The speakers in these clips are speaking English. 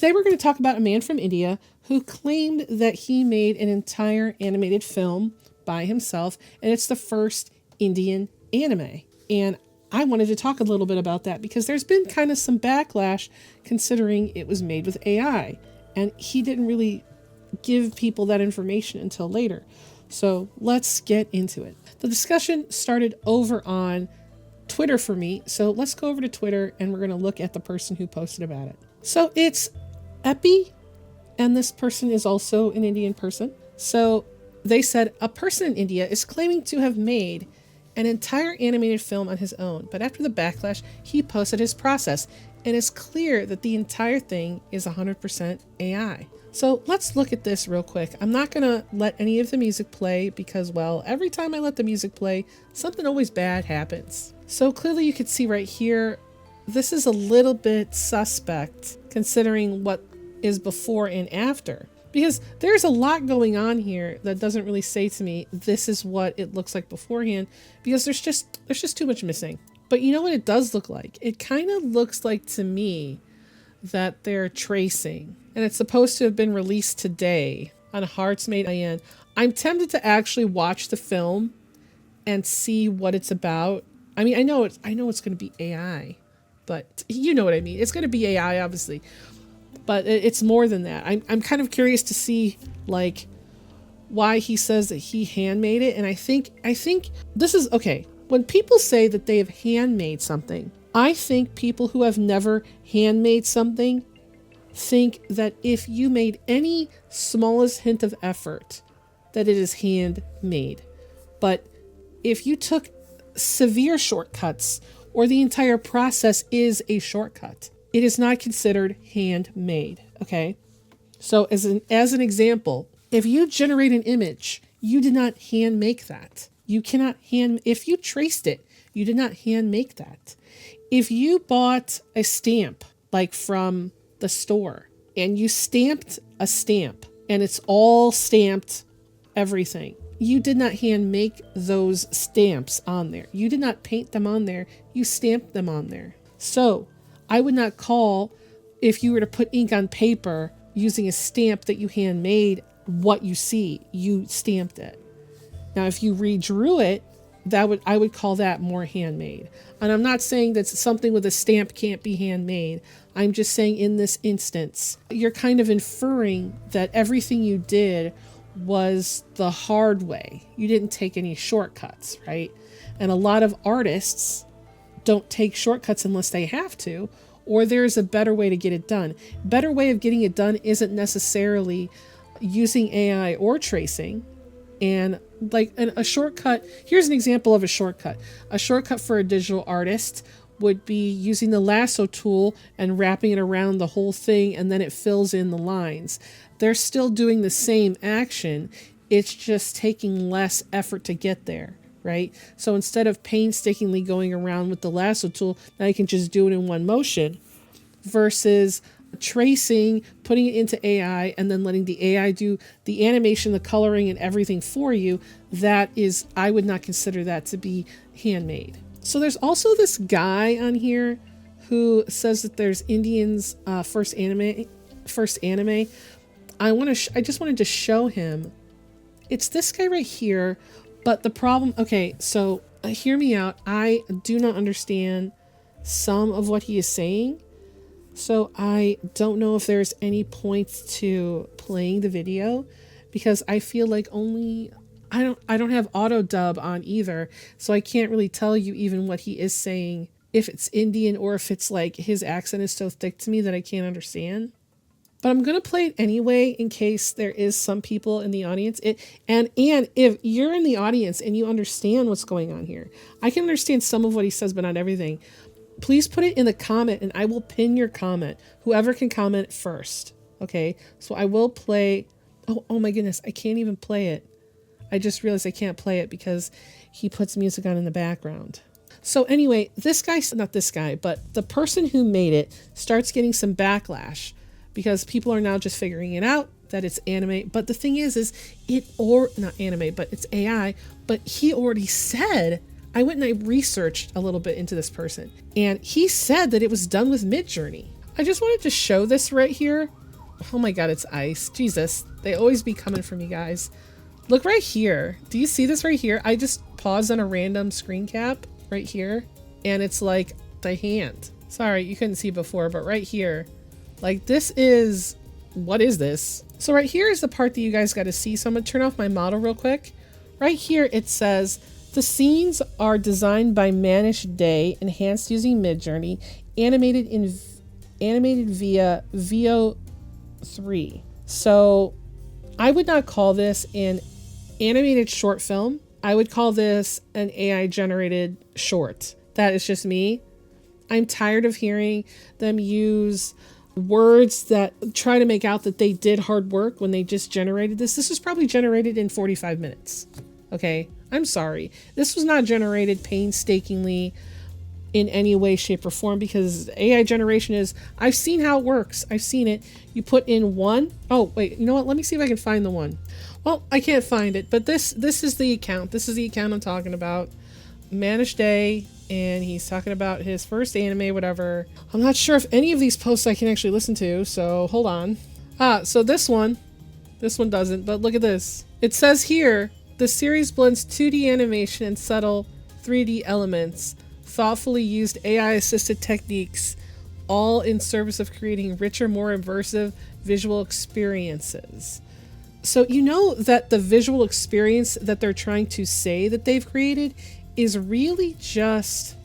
Today we're going to talk about a man from India who claimed that he made an entire animated film by himself, and it's the first Indian anime. And I wanted to talk a little bit about that because there's been kind of some backlash considering it was made with AI, and he didn't really give people that information until later. So let's get into it. The discussion started over on Twitter for me, so let's go over to Twitter and we're going to look at the person who posted about it. So it's Epi, and this person is also an Indian person. So they said, a person in India is claiming to have made an entire animated film on his own, but after the backlash, he posted his process, and it's clear that the entire thing is 100% AI. So let's look at this real quick. I'm not going to let any of the music play because, well, every time I let the music play, something always bad happens. So clearly you can see right here, this is a little bit suspect considering what is before and after. Because there's a lot going on here that doesn't really say to me, this is what it looks like beforehand, because there's just too much missing. But you know what it does look like? It kind of looks like to me that they're tracing, and it's supposed to have been released today on Handmade IN. I'm tempted to actually watch the film and see what it's about. I mean, I know it's going to be AI, but you know what I mean. It's going to be AI, obviously. But it's more than that. I'm kind of curious to see like why he says that he handmade it. And I think this is okay. When people say that they have handmade something, I think people who have never handmade something think that if you made any smallest hint of effort, that it is handmade. But if you took severe shortcuts or the entire process is a shortcut, it is not considered handmade, okay? So as an example, if you generate an image, you did not hand make that. You cannot if you traced it, you did not hand make that. If you bought a stamp, like from the store, and you stamped a stamp, and it's all stamped everything, you did not hand make those stamps on there. You did not paint them on there, you stamped them on there. So I would not call, if you were to put ink on paper using a stamp that you handmade, what you see, you stamped it. Now, if you redrew it, I would call that more handmade. And I'm not saying that something with a stamp can't be handmade. I'm just saying in this instance, you're kind of inferring that everything you did was the hard way. You didn't take any shortcuts, right? And a lot of artists don't take shortcuts unless they have to, or there's a better way to get it done. Better way of getting it done isn't necessarily using AI or tracing. And like a shortcut, here's an example of a shortcut. A shortcut for a digital artist would be using the lasso tool and wrapping it around the whole thing, and then it fills in the lines. They're still doing the same action. It's just taking less effort to get there. Right? So instead of painstakingly going around with the lasso tool, now you can just do it in one motion versus tracing, putting it into AI, and then letting the AI do the animation, the coloring, and everything for you. That is, I would not consider that to be handmade. So there's also this guy on here who says that there's Indians' first anime. I just wanted to show him. It's this guy right here. But the problem, okay, so hear me out. I do not understand some of what he is saying. So I don't know if there's any point to playing the video because I feel like I don't have auto dub on either. So I can't really tell you even what he is saying, if it's Indian or if it's like his accent is so thick to me that I can't understand. But I'm going to play it anyway in case there is some people in the audience. And if you're in the audience and you understand what's going on here, I can understand some of what he says, but not everything. Please put it in the comment and I will pin your comment. Whoever can comment first. Okay, so I will play. Oh my goodness, I can't even play it. I just realized I can't play it because he puts music on in the background. So anyway, not this guy, but the person who made it starts getting some backlash, because people are now just figuring it out that it's anime. But the thing is not anime, but it's AI. But he already said, I went and I researched a little bit into this person, and he said that it was done with Midjourney. I just wanted to show this right here. Oh my god, it's ice. Jesus, they always be coming for me, guys. Look right here. Do you see this right here? I just paused on a random screen cap right here, and it's like the hand. Sorry, you couldn't see before, but right here, like this is, what is this? So right here is the part that you guys got to see. So I'm gonna turn off my model real quick. Right here it says, the scenes are designed by Manish Day, enhanced using Midjourney, animated via VO3. So I would not call this an animated short film. I would call this an AI generated short. That is just me. I'm tired of hearing them use words that try to make out that they did hard work when they just generated this. This was probably generated in 45 minutes. Okay, I'm sorry. This was not generated painstakingly in any way, shape, or form, because AI generation is, I've seen how it works. I've seen it. You put in one. Oh, wait, you know what? Let me see if I can find the one. Well, I can't find it, but this is the account. This is the account I'm talking about. Manish Day, and he's talking about his first anime, whatever. I'm not sure if any of these posts I can actually listen to, so hold on. So this one doesn't, but look at this. It says here, the series blends 2D animation and subtle 3D elements, thoughtfully used AI-assisted techniques, all in service of creating richer, more immersive visual experiences. So you know that the visual experience that they're trying to say that they've created is really just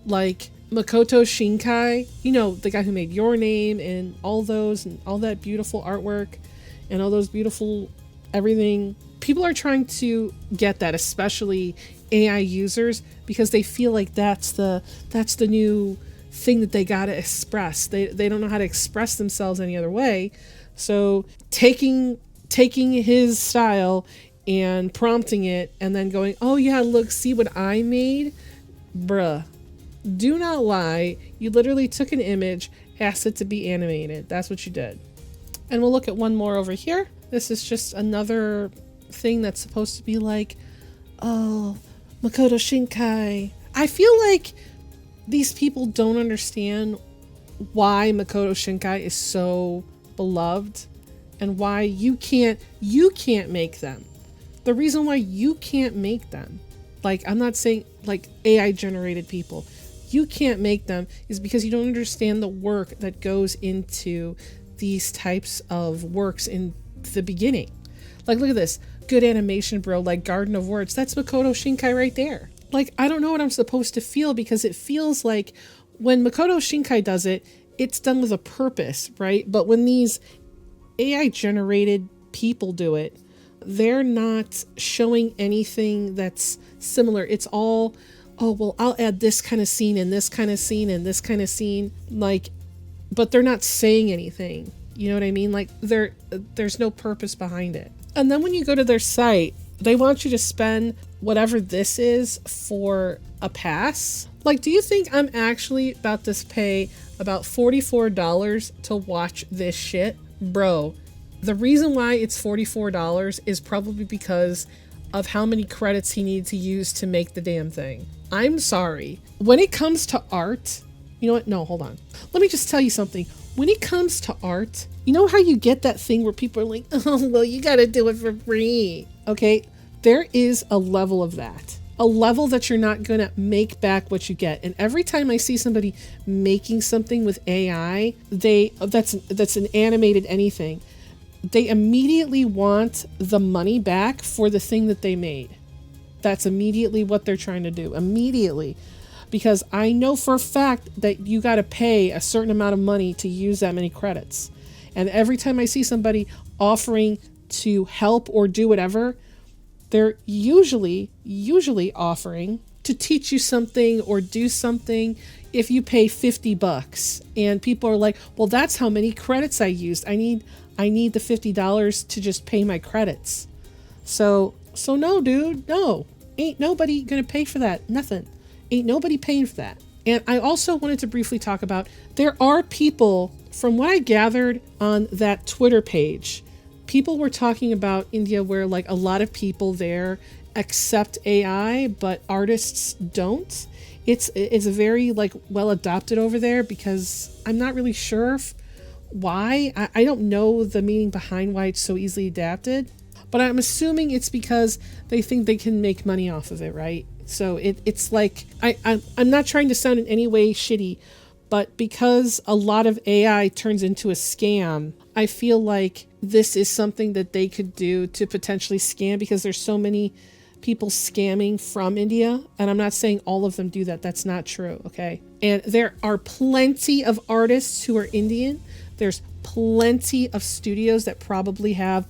like Makoto Shinkai, you know, the guy who made Your Name and all that beautiful artwork and all those beautiful everything. People are trying to get that, especially AI users, because they feel like that's the new thing that they gotta express. They don't know how to express themselves any other way. So taking his style and prompting it and then going, oh yeah, look, see what I made? Bruh. Do not lie. You literally took an image, asked it to be animated. That's what you did. And we'll look at one more over here. This is just another thing that's supposed to be like, oh, Makoto Shinkai. I feel like these people don't understand why Makoto Shinkai is so beloved and why you can't make them. The reason why you can't make them, like, I'm not saying like AI generated people, you can't make them is because you don't understand the work that goes into these types of works in the beginning. Like, look at this. Good animation, bro. Like Garden of Words. That's Makoto Shinkai right there. Like, I don't know what I'm supposed to feel, because it feels like when Makoto Shinkai does it, it's done with a purpose, right? But when these AI generated people do it, they're not showing anything that's similar. It's all, oh, well, I'll add this kind of scene and this kind of scene and this kind of scene. Like, but they're not saying anything. You know what I mean? Like, there's no purpose behind it. And then when you go to their site, they want you to spend whatever this is for a pass. Like, do you think I'm actually about to pay about $44 to watch this shit? Bro, the reason why it's $44 is probably because of how many credits he needs to use to make the damn thing. I'm sorry. When it comes to art, you know what? No, hold on. Let me just tell you something. When it comes to art, you know how you get that thing where people are like, oh, well, you gotta do it for free. Okay, there is a level of that. A level that you're not gonna make back what you get. And every time I see somebody making something with AI, that's an animated anything, they immediately want the money back for the thing that they made. That's immediately what they're trying to do. Immediately. Because I know for a fact that you got to pay a certain amount of money to use that many credits. And every time I see somebody offering to help or do whatever, they're usually offering to teach you something or do something if you pay $50. And people are like, well, that's how many credits I used. I need the $50 to just pay my credits. So no, dude, no. Ain't nobody gonna pay for that. Nothing. Ain't nobody paying for that. And I also wanted to briefly talk about, there are people, from what I gathered on that Twitter page, people were talking about India where like a lot of people there accept AI, but artists don't. It's very like well adopted over there, because I'm not really sure why. I don't know the meaning behind why it's so easily adapted, but I'm assuming it's because they think they can make money off of it, right? So it's like, I'm not trying to sound in any way shitty, but because a lot of AI turns into a scam, I feel like this is something that they could do to potentially scam, because there's so many people scamming from India. And I'm not saying all of them do that. That's not true, okay? And there are plenty of artists who are Indian. There's plenty of studios that probably have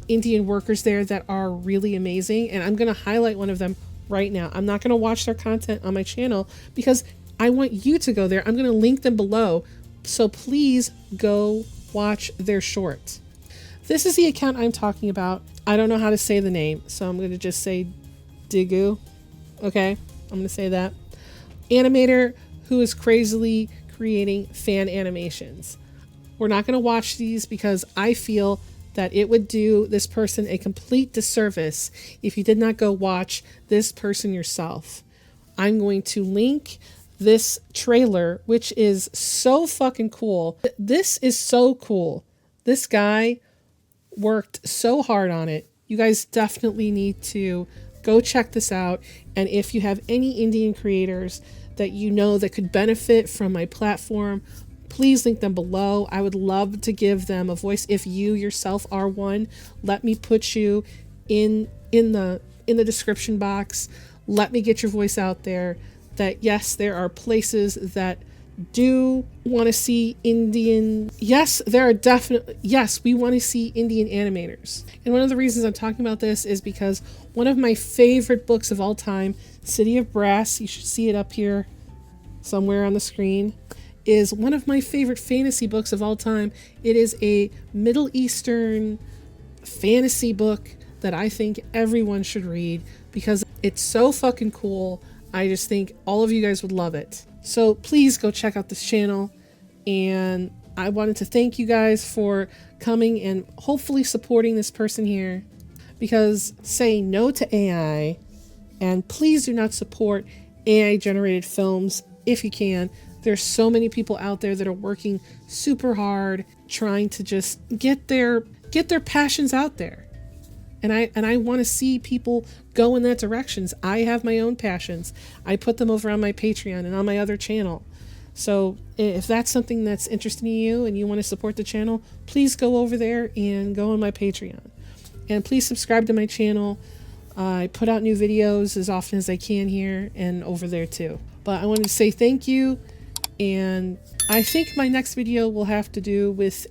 Indian workers there that are really amazing. And I'm going to highlight one of them right now. I'm not going to watch their content on my channel because I want you to go there. I'm going to link them below. So please go watch their short. This is the account I'm talking about. I don't know how to say the name, so I'm going to just say Digu. Okay, I'm going to say that. Animator who is crazily creating fan animations. We're not going to watch these because I feel that it would do this person a complete disservice if you did not go watch this person yourself. I'm going to link this trailer, which is so fucking cool. This is so cool. This guy worked so hard on it. You guys definitely need to go check this out. And if you have any Indian creators that you know that could benefit from my platform, please link them below. I would love to give them a voice. If you yourself are one, let me put you in the description box. Let me get your voice out there. That yes, there are places that do want to see Indian. Yes, there are definitely, yes, we want to see Indian animators. And one of the reasons I'm talking about this is because one of my favorite books of all time, City of Brass, you should see it up here somewhere on the screen, is one of my favorite fantasy books of all time. It is a Middle Eastern fantasy book that I think everyone should read because it's so fucking cool. I just think all of you guys would love it. So please go check out this channel. And I wanted to thank you guys for coming and hopefully supporting this person here, because say no to AI, and please do not support AI generated films if you can. There's so many people out there that are working super hard trying to just get their passions out there. And I want to see people go in that directions. I have my own passions. I put them over on my Patreon and on my other channel. So if that's something that's interesting to you and you want to support the channel, please go over there and go on my Patreon. And please subscribe to my channel. I put out new videos as often as I can here and over there too. But I wanted to say thank you. And I think my next video will have to do with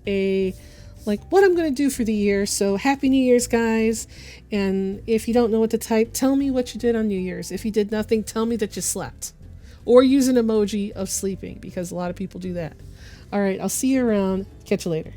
like what I'm going to do for the year. So happy New Year's, guys. And if you don't know what to type, tell me what you did on New Year's. If you did nothing, tell me that you slept. Or use an emoji of sleeping, because a lot of people do that. All right, I'll see you around. Catch you later.